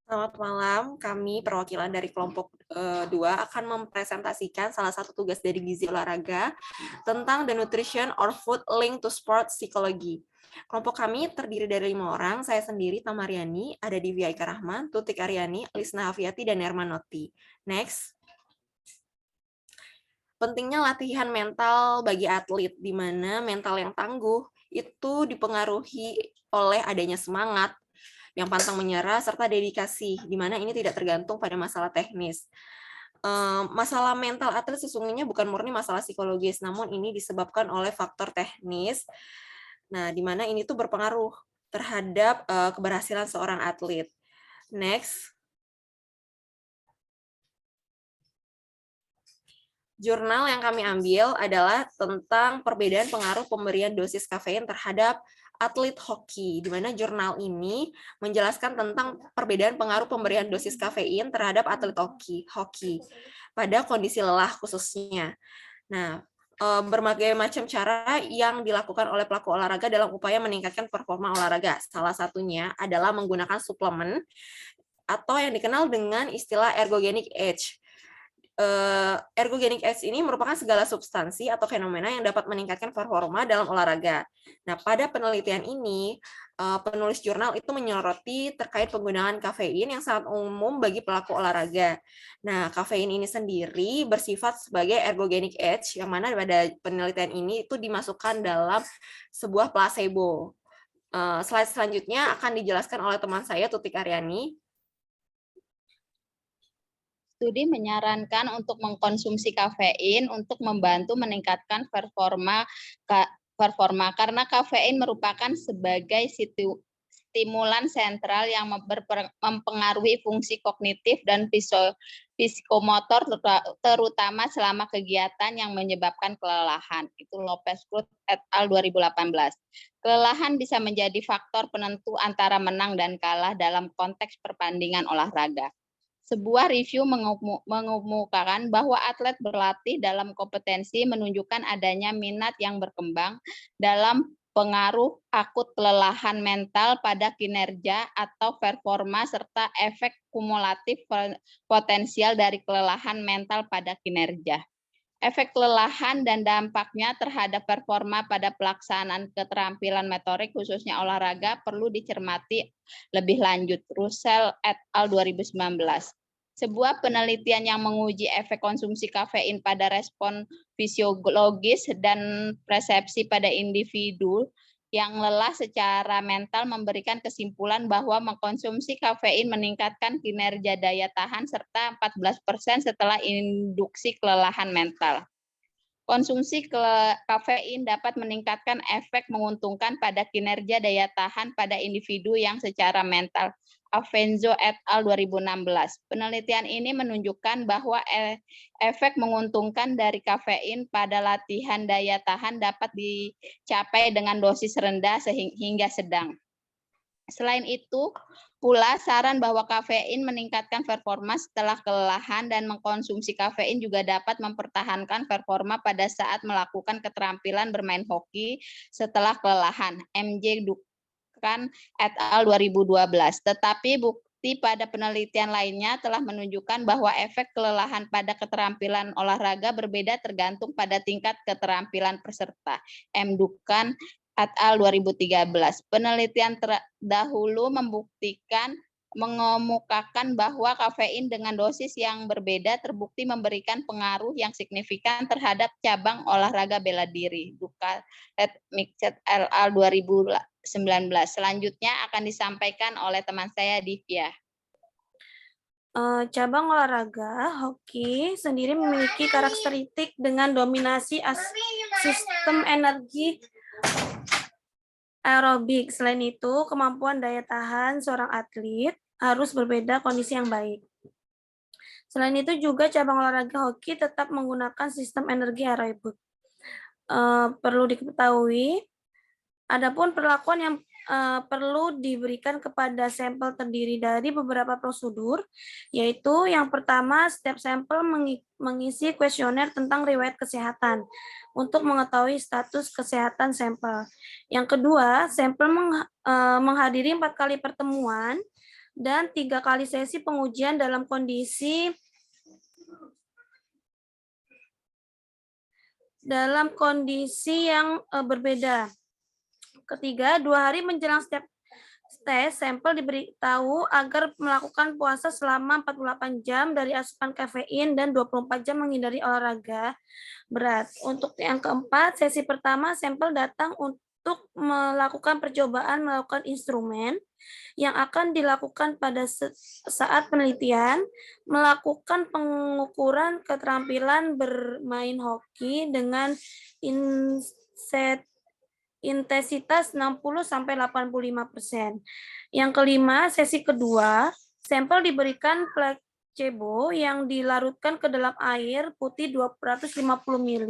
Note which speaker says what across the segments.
Speaker 1: Selamat malam, kami perwakilan dari kelompok 2 akan mempresentasikan salah satu tugas dari gizi olahraga tentang the nutrition or food linked to sport psychology. Kelompok kami terdiri dari 5 orang, saya sendiri Tamariani, ada Divya Ika Rahman, Tutik Aryani, Lisna Hafiati, dan Hermanoti. Next. Pentingnya latihan mental bagi atlet, di mana mental yang tangguh itu dipengaruhi oleh adanya semangat, yang pantang menyerah, serta dedikasi, di mana ini tidak tergantung pada masalah teknis. Masalah mental atlet sesungguhnya bukan murni masalah psikologis, namun ini disebabkan oleh faktor teknis, nah di mana ini tuh berpengaruh terhadap keberhasilan seorang atlet. Next. Jurnal yang kami ambil adalah tentang perbedaan pengaruh pemberian dosis kafein terhadap atlet hoki, di mana jurnal ini menjelaskan tentang perbedaan pengaruh pemberian dosis kafein terhadap atlet hoki pada kondisi lelah khususnya. Nah, berbagai macam cara yang dilakukan oleh pelaku olahraga dalam upaya meningkatkan performa olahraga. Salah satunya adalah menggunakan suplemen atau yang dikenal dengan istilah ergogenic age. Ergogenic age ini merupakan segala substansi atau fenomena yang dapat meningkatkan performa dalam olahraga. Nah, pada penelitian ini, penulis jurnal itu menyoroti terkait penggunaan kafein yang sangat umum bagi pelaku olahraga. Nah, kafein ini sendiri bersifat sebagai ergogenic age, yang mana pada penelitian ini itu dimasukkan dalam sebuah placebo. Slide selanjutnya akan dijelaskan oleh teman saya, Tutik Aryani.
Speaker 2: Studi menyarankan untuk mengkonsumsi kafein untuk membantu meningkatkan performa karena kafein merupakan sebagai stimulan sentral yang mempengaruhi fungsi kognitif dan psikomotor terutama selama kegiatan yang menyebabkan kelelahan. Itu Lopez Cruz et al. 2018. Kelelahan bisa menjadi faktor penentu antara menang dan kalah dalam konteks pertandingan olahraga. Sebuah review mengemukakan bahwa atlet berlatih dalam kompetensi menunjukkan adanya minat yang berkembang dalam pengaruh akut kelelahan mental pada kinerja atau performa serta efek kumulatif potensial dari kelelahan mental pada kinerja. Efek kelelahan dan dampaknya terhadap performa pada pelaksanaan keterampilan motorik khususnya olahraga perlu dicermati lebih lanjut. Russell et al. 2019. Sebuah penelitian yang menguji efek konsumsi kafein pada respon fisiologis dan persepsi pada individu yang lelah secara mental memberikan kesimpulan bahwa mengkonsumsi kafein meningkatkan kinerja daya tahan serta 14% setelah induksi kelelahan mental. Konsumsi kafein dapat meningkatkan efek menguntungkan pada kinerja daya tahan pada individu yang secara mental. Avenzo et al. 2016. Penelitian ini menunjukkan bahwa efek menguntungkan dari kafein pada latihan daya tahan dapat dicapai dengan dosis rendah hingga sedang. Selain itu, pula saran bahwa kafein meningkatkan performa setelah kelelahan dan mengkonsumsi kafein juga dapat mempertahankan performa pada saat melakukan keterampilan bermain hoki setelah kelelahan. MJ Dukan et al. 2012. Tetapi bukti pada penelitian lainnya telah menunjukkan bahwa efek kelelahan pada keterampilan olahraga berbeda tergantung pada tingkat keterampilan peserta. M. Dukan et al. 2013. Penelitian terdahulu mengemukakan bahwa kafein dengan dosis yang berbeda terbukti memberikan pengaruh yang signifikan terhadap cabang olahraga bela diri. Dukan et al. 2019. Selanjutnya akan disampaikan oleh teman saya, Divya.
Speaker 3: Cabang olahraga hoki sendiri memiliki karakteristik dengan dominasi sistem energi aerobik. Selain itu, kemampuan daya tahan seorang atlet harus berbeda kondisi yang baik. Selain itu juga cabang olahraga hoki tetap menggunakan sistem energi aerobik. Perlu diketahui, adapun perlakuan yang perlu diberikan kepada sampel terdiri dari beberapa prosedur, yaitu yang pertama, setiap sampel mengisi kuesioner tentang riwayat kesehatan untuk mengetahui status kesehatan sampel. Yang kedua, sampel menghadiri 4 kali pertemuan dan 3 kali sesi pengujian dalam kondisi yang berbeda. Ketiga, 2 hari menjelang setiap tes, sampel diberitahu agar melakukan puasa selama 48 jam dari asupan kafein dan 24 jam menghindari olahraga berat. Untuk yang keempat, sesi pertama sampel datang untuk melakukan percobaan melakukan instrumen yang akan dilakukan pada saat penelitian, melakukan pengukuran keterampilan bermain hoki dengan intensitas 60-85%. Yang kelima, sesi kedua, sampel diberikan placebo yang dilarutkan ke dalam air putih 250 ml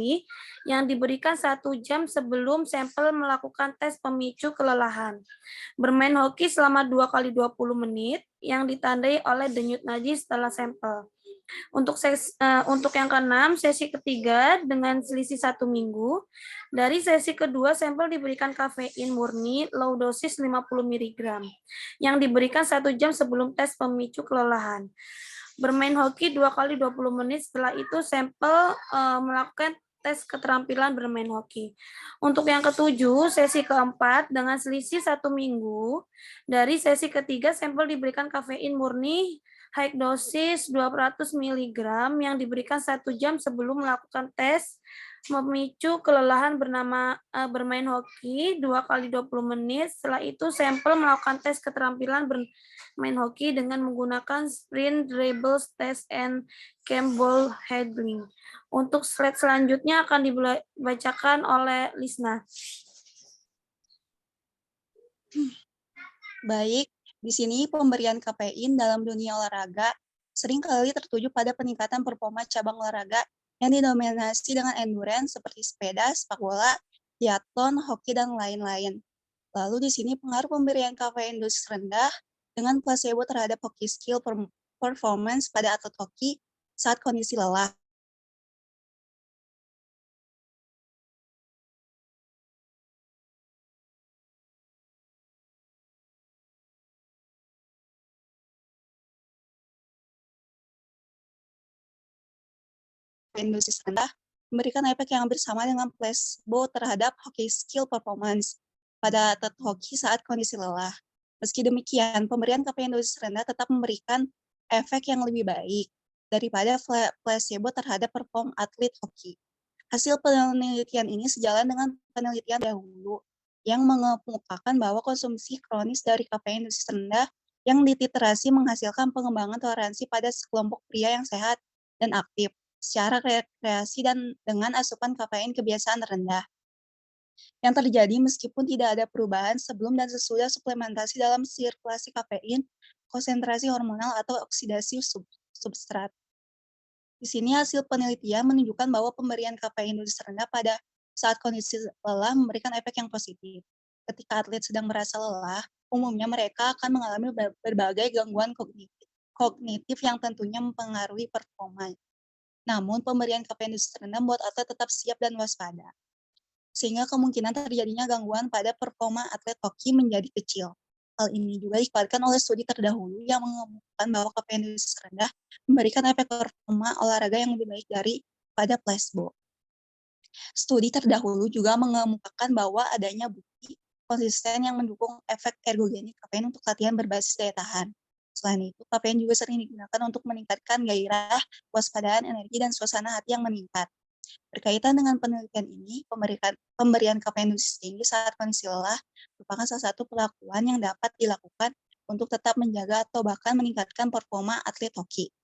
Speaker 3: yang diberikan 1 jam sebelum sampel melakukan tes pemicu kelelahan. Bermain hoki selama 2 kali 20 menit yang ditandai oleh denyut nadi setelah sampel. Untuk yang keenam, sesi ketiga dengan selisih 1 minggu. Dari sesi kedua, sampel diberikan kafein murni low dosis 50 mg yang diberikan 1 jam sebelum tes pemicu kelelahan. Bermain hoki 2 kali 20 menit, setelah itu sampel melakukan tes keterampilan bermain hoki. Untuk yang ketujuh, sesi keempat dengan selisih 1 minggu. Dari sesi ketiga, sampel diberikan kafein murni high dosis 200 mg yang diberikan 1 jam sebelum melakukan tes memicu kelelahan bermain hoki 2 kali 20 menit. Setelah itu sampel melakukan tes keterampilan bermain hoki dengan menggunakan sprint, dribbles, test, and ball handling. Untuk slide selanjutnya akan dibacakan oleh Lisna.
Speaker 4: Baik, di sini pemberian kafein dalam dunia olahraga seringkali tertuju pada peningkatan performa cabang olahraga yang didominasi dengan endurance seperti sepeda, sepak bola, biathlon, hoki, dan lain-lain. Lalu di sini pengaruh pemberian kafein dosis rendah dengan placebo terhadap hoki skill performance pada atlet hoki saat kondisi lelah. Dosis rendah memberikan efek yang bersama dengan placebo terhadap hoki skill performance pada atlet hoki saat kondisi lelah. Meski demikian, pemberian kafein dosis rendah tetap memberikan efek yang lebih baik daripada placebo terhadap perform atlet hoki. Hasil penelitian ini sejalan dengan penelitian dahulu yang mengemukakan bahwa konsumsi kronis dari kafein dosis rendah yang dititerasi menghasilkan pengembangan toleransi pada sekelompok pria yang sehat dan aktif secara rekreasi dan dengan asupan kafein kebiasaan rendah. Yang terjadi meskipun tidak ada perubahan sebelum dan sesudah suplementasi dalam sirkulasi kafein, konsentrasi hormonal atau oksidasi substrat. Di sini hasil penelitian menunjukkan bahwa pemberian kafein dosis rendah pada saat kondisi lelah memberikan efek yang positif. Ketika atlet sedang merasa lelah, umumnya mereka akan mengalami berbagai gangguan kognitif yang tentunya mempengaruhi performa. Namun, pemberian kafein dosis rendah membuat atlet tetap siap dan waspada, sehingga kemungkinan terjadinya gangguan pada performa atlet hoki menjadi kecil. Hal ini juga dikuatkan oleh studi terdahulu yang mengemukakan bahwa kafein dosis rendah memberikan efek performa olahraga yang lebih baik daripada placebo. Studi terdahulu juga mengemukakan bahwa adanya bukti konsisten yang mendukung efek ergogenik kafein untuk latihan berbasis daya tahan. Selain itu, kafein juga sering digunakan untuk meningkatkan gairah, kewaspadaan, energi, dan suasana hati yang meningkat. Berkaitan dengan penelitian ini, pemberian kafein dosis tinggi saat kondisi lelah merupakan salah satu perlakuan yang dapat dilakukan untuk tetap menjaga atau bahkan meningkatkan performa atlet hoki.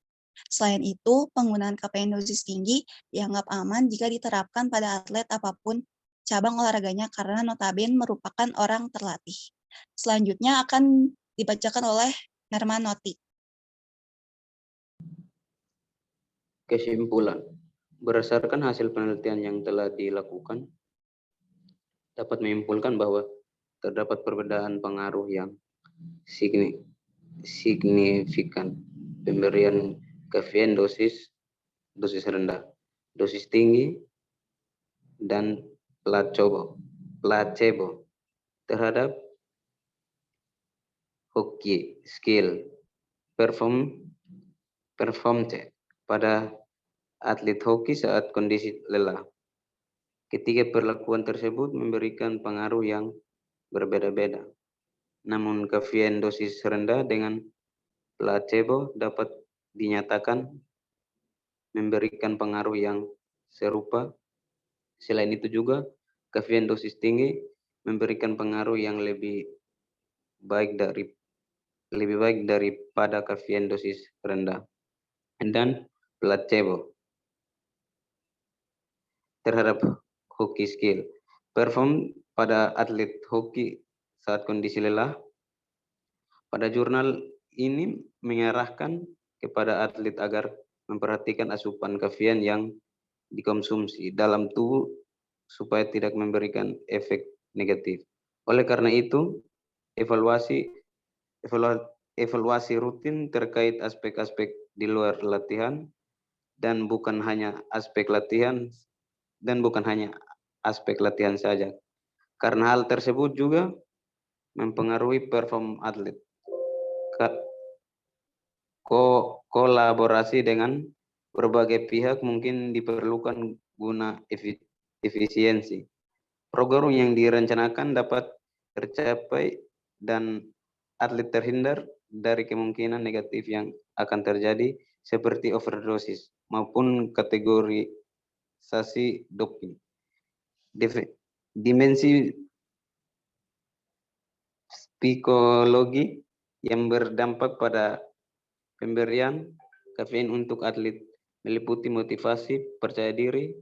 Speaker 4: Selain itu, penggunaan kafein dosis tinggi dianggap aman jika diterapkan pada atlet apapun cabang olahraganya karena notabene merupakan orang terlatih. Selanjutnya akan dibacakan oleh Hermanoti.
Speaker 5: Kesimpulan. Berdasarkan hasil penelitian yang telah dilakukan, dapat menyimpulkan bahwa terdapat perbedaan pengaruh yang signifikan pemberian kafein dosis rendah, dosis tinggi, dan placebo terhadap hoki skill perform pada atlet hoki saat kondisi lelah. Ketiga perlakuan tersebut memberikan pengaruh yang berbeda-beda. Namun kafein dosis rendah dengan placebo dapat dinyatakan memberikan pengaruh yang serupa. Selain itu juga, kafein dosis tinggi memberikan pengaruh yang lebih baik daripada kafein dosis rendah. Dan placebo terhadap hoki skill. Perform pada atlet hoki saat kondisi lelah. Pada jurnal ini mengarahkan kepada atlet agar memperhatikan asupan kafein yang dikonsumsi dalam tubuh supaya tidak memberikan efek negatif. Oleh karena itu, evaluasi rutin terkait aspek-aspek di luar latihan dan bukan hanya aspek latihan saja. Karena hal tersebut juga mempengaruhi perform atlet. Kolaborasi dengan berbagai pihak mungkin diperlukan guna efisiensi. Program yang direncanakan dapat tercapai dan atlet terhindar dari kemungkinan negatif yang akan terjadi seperti overdosis maupun kategorisasi doping. Dimensi psikologi yang berdampak pada pemberian kafein untuk atlet meliputi motivasi, percaya diri.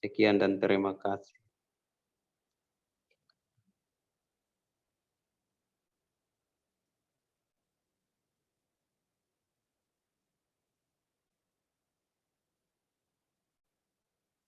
Speaker 5: Sekian dan terima kasih.